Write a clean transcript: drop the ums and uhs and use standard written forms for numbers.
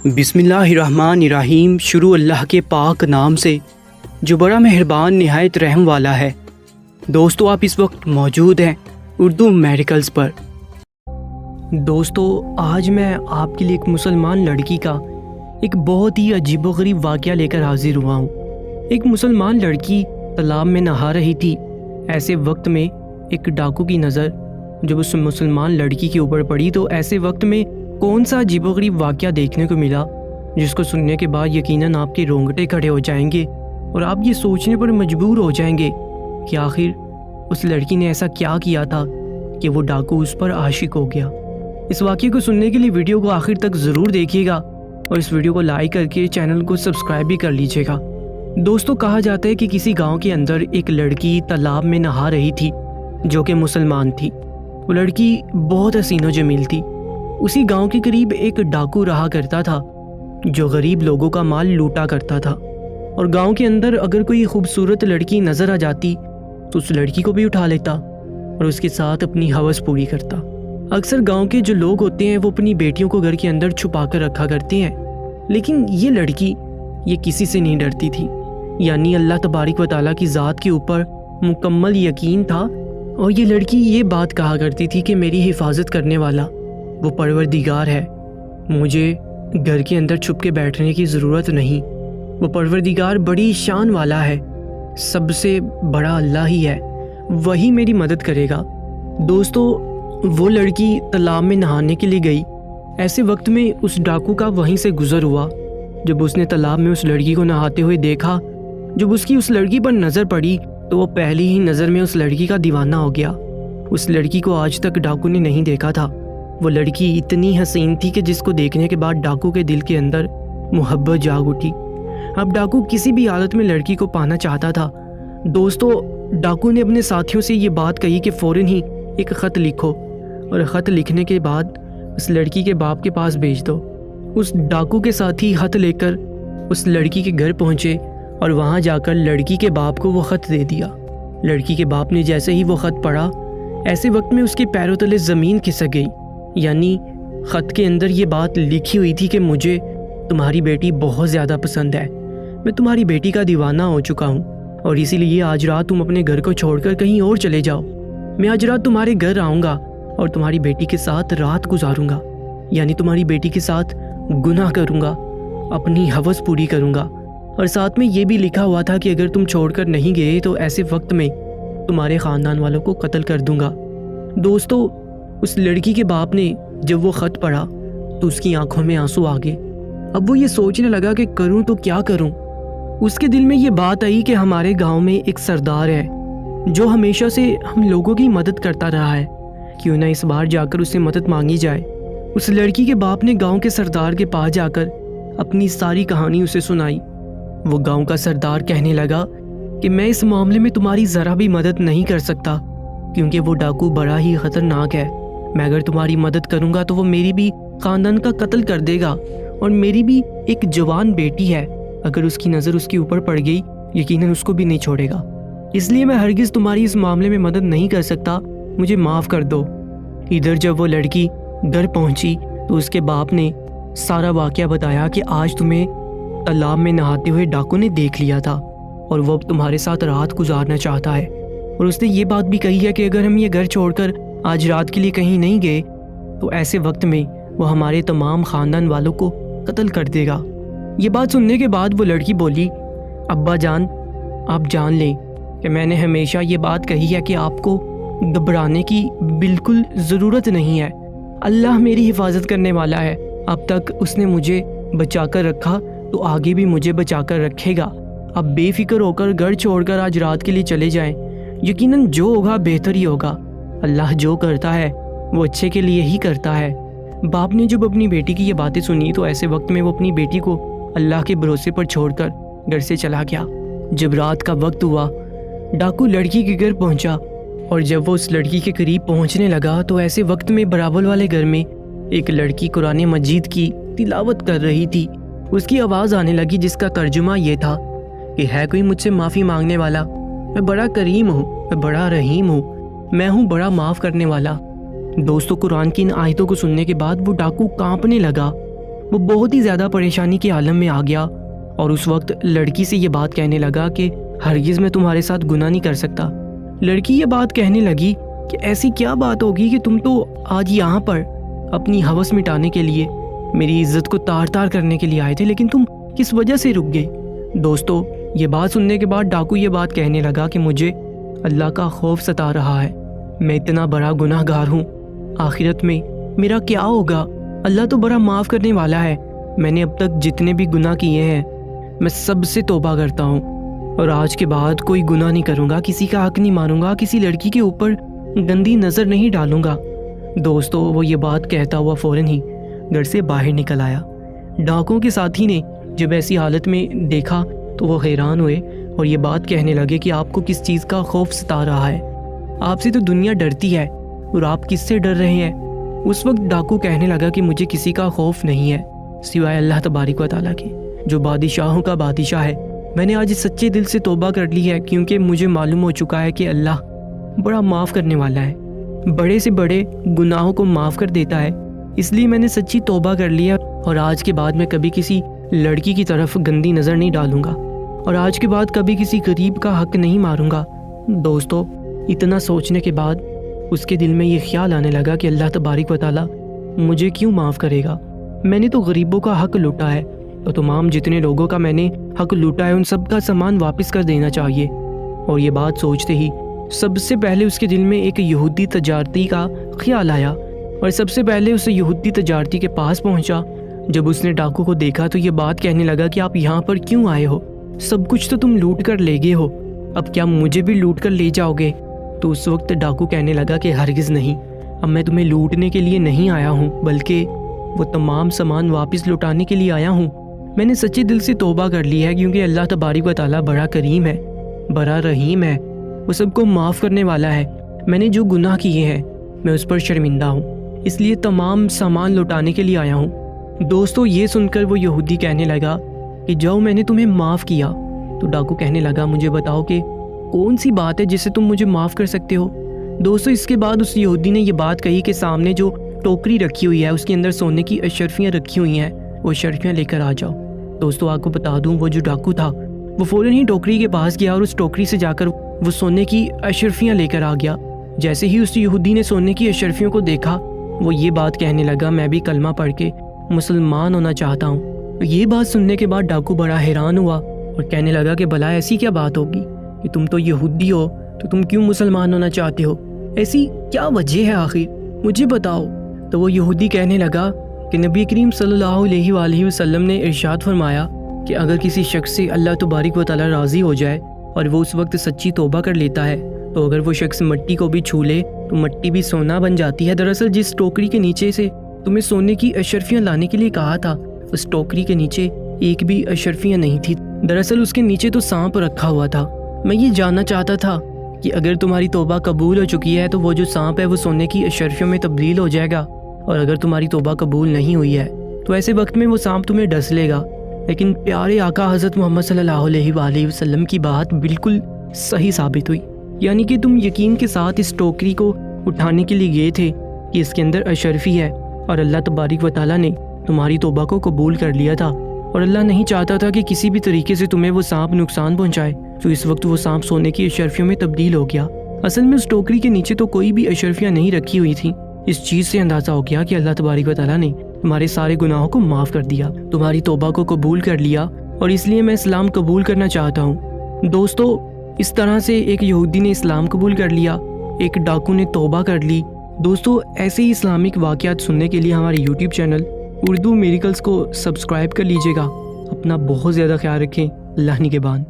بسم اللہ الرحمن الرحیم۔ شروع اللہ کے پاک نام سے جو بڑا مہربان نہایت رحم والا ہے۔ دوستو، آپ اس وقت موجود ہیں اردو میڈیکلز پر۔ دوستو، آج میں آپ کے لیے ایک مسلمان لڑکی کا ایک بہت ہی عجیب و غریب واقعہ لے کر حاضر ہوا ہوں۔ ایک مسلمان لڑکی تالاب میں نہا رہی تھی۔ ایسے وقت میں ایک ڈاکو کی نظر جب اس مسلمان لڑکی کے اوپر پڑی تو ایسے وقت میں کون سا عجیب و غریب واقعہ دیکھنے کو ملا جس کو سننے کے بعد یقیناً آپ کے رونگٹے کھڑے ہو جائیں گے اور آپ یہ سوچنے پر مجبور ہو جائیں گے کہ آخر اس لڑکی نے ایسا کیا کیا تھا کہ وہ ڈاکو اس پر عاشق ہو گیا۔ اس واقعے کو سننے کے لیے ویڈیو کو آخر تک ضرور دیکھیے گا اور اس ویڈیو کو لائک کر کے چینل کو سبسکرائب بھی کر لیجیے گا۔ دوستو، کہا جاتا ہے کہ کسی گاؤں کے اندر ایک لڑکی تالاب میں نہا رہی تھی جو کہ مسلمان تھی۔ وہ لڑکی بہت حسین و جمیل تھی۔ اسی گاؤں کے قریب ایک ڈاکو رہا کرتا تھا جو غریب لوگوں کا مال لوٹا کرتا تھا، اور گاؤں کے اندر اگر کوئی خوبصورت لڑکی نظر آ جاتی تو اس لڑکی کو بھی اٹھا لیتا اور اس کے ساتھ اپنی ہوس پوری کرتا۔ اکثر گاؤں کے جو لوگ ہوتے ہیں وہ اپنی بیٹیوں کو گھر کے اندر چھپا کر رکھا کرتے ہیں، لیکن یہ لڑکی یہ کسی سے نہیں ڈرتی تھی۔ یعنی اللہ تبارک و تعالیٰ کی ذات کے اوپر مکمل یقین تھا، اور یہ لڑکی یہ بات کہا کرتی تھی کہ میری حفاظت کرنے والا وہ پروردگار ہے، مجھے گھر کے اندر چھپ کے بیٹھنے کی ضرورت نہیں، وہ پروردگار بڑی شان والا ہے، سب سے بڑا اللہ ہی ہے، وہی میری مدد کرے گا۔ دوستو، وہ لڑکی تالاب میں نہانے کے لیے گئی۔ ایسے وقت میں اس ڈاکو کا وہیں سے گزر ہوا۔ جب اس نے تالاب میں اس لڑکی کو نہاتے ہوئے دیکھا، جب اس کی اس لڑکی پر نظر پڑی تو وہ پہلی ہی نظر میں اس لڑکی کا دیوانہ ہو گیا۔ اس لڑکی کو آج تک ڈاکو نے نہیں دیکھا تھا۔ وہ لڑکی اتنی حسین تھی کہ جس کو دیکھنے کے بعد ڈاکو کے دل کے اندر محبت جاگ اٹھی۔ اب ڈاکو کسی بھی حالت میں لڑکی کو پانا چاہتا تھا۔ دوستو، ڈاکو نے اپنے ساتھیوں سے یہ بات کہی کہ فوراً ہی ایک خط لکھو، اور خط لکھنے کے بعد اس لڑکی کے باپ کے پاس بھیج دو۔ اس ڈاکو کے ساتھی خط لے کر اس لڑکی کے گھر پہنچے اور وہاں جا کر لڑکی کے باپ کو وہ خط دے دیا۔ لڑکی کے باپ نے جیسے ہی وہ خط پڑھا، ایسے وقت میں اس کے پیروں تلے زمین کھسک گئی۔ یعنی خط کے اندر یہ بات لکھی ہوئی تھی کہ مجھے تمہاری بیٹی بہت زیادہ پسند ہے، میں تمہاری بیٹی کا دیوانہ ہو چکا ہوں، اور اسی لیے آج رات تم اپنے گھر کو چھوڑ کر کہیں اور چلے جاؤ۔ میں آج رات تمہارے گھر آؤں گا اور تمہاری بیٹی کے ساتھ رات گزاروں گا، یعنی تمہاری بیٹی کے ساتھ گناہ کروں گا، اپنی ہوس پوری کروں گا۔ اور ساتھ میں یہ بھی لکھا ہوا تھا کہ اگر تم چھوڑ کر نہیں گئے تو ایسے وقت میں تمہارے خاندان والوں کو قتل کر دوں گا۔ دوستو، اس لڑکی کے باپ نے جب وہ خط پڑھا تو اس کی آنکھوں میں آنسو آ گئے۔ اب وہ یہ سوچنے لگا کہ کروں تو کیا کروں۔ اس کے دل میں یہ بات آئی کہ ہمارے گاؤں میں ایک سردار ہے جو ہمیشہ سے ہم لوگوں کی مدد کرتا رہا ہے، کیوں نہ اس بار جا کر اسے مدد مانگی جائے۔ اس لڑکی کے باپ نے گاؤں کے سردار کے پاس جا کر اپنی ساری کہانی اسے سنائی۔ وہ گاؤں کا سردار کہنے لگا کہ میں اس معاملے میں تمہاری ذرا بھی مدد نہیں کر سکتا، کیونکہ وہ ڈاکو بڑا ہی خطرناک ہے۔ میں اگر تمہاری مدد کروں گا تو وہ میری بھی خاندان کا قتل کر دے گا، اور میری بھی ایک جوان بیٹی ہے، اگر اس کی نظر اس کے اوپر پڑ گئی یقیناً اس کو بھی نہیں چھوڑے گا، اس لیے میں ہرگز تمہاری اس معاملے میں مدد نہیں کر سکتا، مجھے معاف کر دو۔ ادھر جب وہ لڑکی گھر پہنچی تو اس کے باپ نے سارا واقعہ بتایا کہ آج تمہیں تالاب میں نہاتے ہوئے ڈاکو نے دیکھ لیا تھا اور وہ اب تمہارے ساتھ رات گزارنا چاہتا ہے، اور اس نے یہ بات بھی کہی ہے کہ اگر ہم یہ گھر چھوڑ کر آج رات کے لیے کہیں نہیں گئے تو ایسے وقت میں وہ ہمارے تمام خاندان والوں کو قتل کر دے گا۔ یہ بات سننے کے بعد وہ لڑکی بولی، ابا جان، آپ جان لیں کہ میں نے ہمیشہ یہ بات کہی ہے کہ آپ کو گھبرانے کی بالکل ضرورت نہیں ہے، اللہ میری حفاظت کرنے والا ہے، اب تک اس نے مجھے بچا کر رکھا تو آگے بھی مجھے بچا کر رکھے گا۔ اب بے فکر ہو کر گھر چھوڑ کر آج رات کے لیے چلے جائیں، یقیناً جو ہوگا بہتر ہی ہوگا، اللہ جو کرتا ہے وہ اچھے کے لیے ہی کرتا ہے۔ باپ نے جب اپنی بیٹی کی یہ باتیں سنی تو ایسے وقت میں وہ اپنی بیٹی کو اللہ کے بھروسے پر چھوڑ کر گھر سے چلا گیا۔ جب رات کا وقت ہوا، ڈاکو لڑکی کے گھر پہنچا، اور جب وہ اس لڑکی کے قریب پہنچنے لگا تو ایسے وقت میں برابر والے گھر میں ایک لڑکی قرآن مجید کی تلاوت کر رہی تھی۔ اس کی آواز آنے لگی جس کا ترجمہ یہ تھا کہ ہے کوئی مجھ سے معافی مانگنے والا، میں بڑا کریم ہوں، میں بڑا رحیم ہوں، میں ہوں بڑا معاف کرنے والا۔ دوستو، قرآن کی ان آیتوں کو سننے کے بعد وہ ڈاکو کانپنے لگا۔ وہ بہت ہی زیادہ پریشانی کے عالم میں آ گیا اور اس وقت لڑکی سے یہ بات کہنے لگا کہ ہرگز میں تمہارے ساتھ گناہ نہیں کر سکتا۔ لڑکی یہ بات کہنے لگی کہ ایسی کیا بات ہوگی کہ تم تو آج یہاں پر اپنی ہوس مٹانے کے لیے، میری عزت کو تار تار کرنے کے لیے آئے تھے، لیکن تم کس وجہ سے رک گئے؟ دوستو، یہ بات سننے کے بعد ڈاکو یہ بات کہنے لگا کہ مجھے اللہ کا خوف ستا رہا ہے، میں اتنا بڑا گناہ گار ہوں، آخرت میں میرا کیا ہوگا؟ اللہ تو بڑا معاف کرنے والا ہے، میں نے اب تک جتنے بھی گناہ کیے ہیں میں سب سے توبہ کرتا ہوں اور آج کے بعد کوئی گناہ نہیں کروں گا، کسی کا حق نہیں مانوں گا، کسی لڑکی کے اوپر گندی نظر نہیں ڈالوں گا۔ دوستو، وہ یہ بات کہتا ہوا فوراً ہی گھر سے باہر نکل آیا۔ ڈاکوں کے ساتھی نے جب ایسی حالت میں دیکھا تو وہ حیران ہوئے اور یہ بات کہنے لگے کہ آپ کو کس چیز کا خوف ستا رہا ہے؟ آپ سے تو دنیا ڈرتی ہے اور آپ کس سے ڈر رہے ہیں؟ اس وقت ڈاکو کہنے لگا کہ مجھے کسی کا خوف نہیں ہے سوائے اللہ تبارک و تعالیٰ کے، جو بادشاہوں کا بادشاہ ہے۔ میں نے آج سچے دل سے توبہ کر لی ہے کیونکہ مجھے معلوم ہو چکا ہے کہ اللہ بڑا معاف کرنے والا ہے، بڑے سے بڑے گناہوں کو معاف کر دیتا ہے، اس لیے میں نے سچی توبہ کر لیا اور آج کے بعد میں کبھی کسی لڑکی کی طرف گندی نظر نہیں ڈالوں گا اور آج کے بعد کبھی کسی غریب کا حق نہیں ماروں گا۔ دوستو، اتنا سوچنے کے بعد اس کے دل میں یہ خیال آنے لگا کہ اللہ تبارک و تعالیٰ مجھے کیوں معاف کرے گا؟ میں نے تو غریبوں کا حق لوٹا ہے، تو تمام جتنے لوگوں کا میں نے حق لوٹا ہے ان سب کا سامان واپس کر دینا چاہیے۔ اور یہ بات سوچتے ہی سب سے پہلے اس کے دل میں ایک یہودی تجارتی کا خیال آیا اور سب سے پہلے اس یہودی تجارتی کے پاس پہنچا۔ جب اس نے ڈاکو کو دیکھا تو یہ بات کہنے لگا کہ آپ یہاں پر کیوں آئے ہو؟ سب کچھ تو تم لوٹ کر لے گئے ہو، اب کیا مجھے بھی لوٹ کر لے جاؤ گے؟ تو اس وقت ڈاکو کہنے لگا کہ ہرگز نہیں، اب میں تمہیں لوٹنے کے لیے نہیں آیا ہوں بلکہ وہ تمام سامان واپس لوٹانے کے لیے آیا ہوں۔ میں نے سچے دل سے توبہ کر لی ہے کیونکہ اللہ تبارک و تعالیٰ بڑا کریم ہے، بڑا رحیم ہے، وہ سب کو معاف کرنے والا ہے۔ میں نے جو گناہ کیے ہیں میں اس پر شرمندہ ہوں، اس لیے تمام سامان لوٹانے کے لیے آیا ہوں۔ دوستو، یہ سن کر وہ یہودی کہنے لگا کہ جاؤ، میں نے تمہیں معاف کیا۔ تو ڈاکو کہنے لگا مجھے بتاؤ کہ کون سی بات ہے جسے تم مجھے معاف کر سکتے ہو؟ دوستو، اس کے بعد اس یہودی نے یہ بات کہی کہ سامنے جو ٹوکری رکھی ہوئی ہے اس کے اندر سونے کی اشرفیاں رکھی ہوئی ہیں، وہ اشرفیاں لے کر آ جاؤ۔ دوستو، آپ کو بتا دوں وہ جو ڈاکو تھا وہ فوراً ہی ٹوکری کے پاس گیا اور اس ٹوکری سے جا کر وہ سونے کی اشرفیاں لے کر آ گیا۔ جیسے ہی اس یہودی نے سونے کی اشرفیوں کو دیکھا وہ یہ بات کہنے لگا میں بھی کلمہ پڑھ کے مسلمان ہونا چاہتا ہوں۔ یہ بات سننے کے بعد ڈاکو بڑا حیران ہوا اور کہنے لگا کہ بھلا ایسی کیا بات ہوگی کہ تم تو یہودی ہو تو تم کیوں مسلمان ہونا چاہتے ہو؟ ایسی کیا وجہ ہے آخر، مجھے بتاؤ۔ تو وہ یہودی کہنے لگا کہ نبی کریم صلی اللہ علیہ وآلہ وسلم نے ارشاد فرمایا کہ اگر کسی شخص سے اللہ تبارک و تعالیٰ راضی ہو جائے اور وہ اس وقت سچی توبہ کر لیتا ہے تو اگر وہ شخص مٹی کو بھی چھو لے تو مٹی بھی سونا بن جاتی ہے۔ دراصل جس ٹوکری کے نیچے سے تمہیں سونے کی اشرفیاں لانے کے لیے کہا تھا اس ٹوکری کے نیچے ایک بھی اشرفیاں نہیں تھی، دراصل اس کے نیچے تو سانپ رکھا ہوا تھا۔ میں یہ جاننا چاہتا تھا کہ اگر تمہاری توبہ قبول ہو چکی ہے تو وہ جو سانپ ہے وہ سونے کی اشرفیوں میں تبدیل ہو جائے گا، اور اگر تمہاری توبہ قبول نہیں ہوئی ہے تو ایسے وقت میں وہ سانپ تمہیں ڈس لے گا۔ لیکن پیارے آقا حضرت محمد صلی اللہ علیہ وآلہ وسلم کی بات بالکل صحیح ثابت ہوئی، یعنی کہ تم یقین کے ساتھ اس ٹوکری کو اٹھانے کے لیے گئے تھے کہ اس کے اندر اشرفی ہے، اور اللہ تبارک و تعالیٰ نے تمہاری توبہ کو قبول کر لیا تھا، اور اللہ نہیں چاہتا تھا کہ کسی بھی طریقے سے تمہیں وہ سانپ نقصان پہنچائے، تو اس وقت وہ سانپ سونے کی اشرفیوں میں تبدیل ہو گیا۔ اصل میں اس ٹوکری کے نیچے تو کوئی بھی اشرفیاں نہیں رکھی ہوئی تھیں۔ اس چیز سے اندازہ ہو گیا کہ اللہ تبارک و تعالیٰ نے تمہارے سارے گناہوں کو معاف کر دیا، تمہاری توبہ کو قبول کر لیا، اور اس لیے میں اسلام قبول کرنا چاہتا ہوں۔ دوستو، اس طرح سے ایک یہودی نے اسلام قبول کر لیا، ایک ڈاکو نے توبہ کر لی۔ دوستو، ایسے ہی اسلامک واقعات سننے کے لیے ہمارے یوٹیوب چینل اردو میریکلز کو سبسکرائب کر لیجیے گا۔ اپنا بہت زیادہ خیال رکھیں۔ اللہ نگہبان۔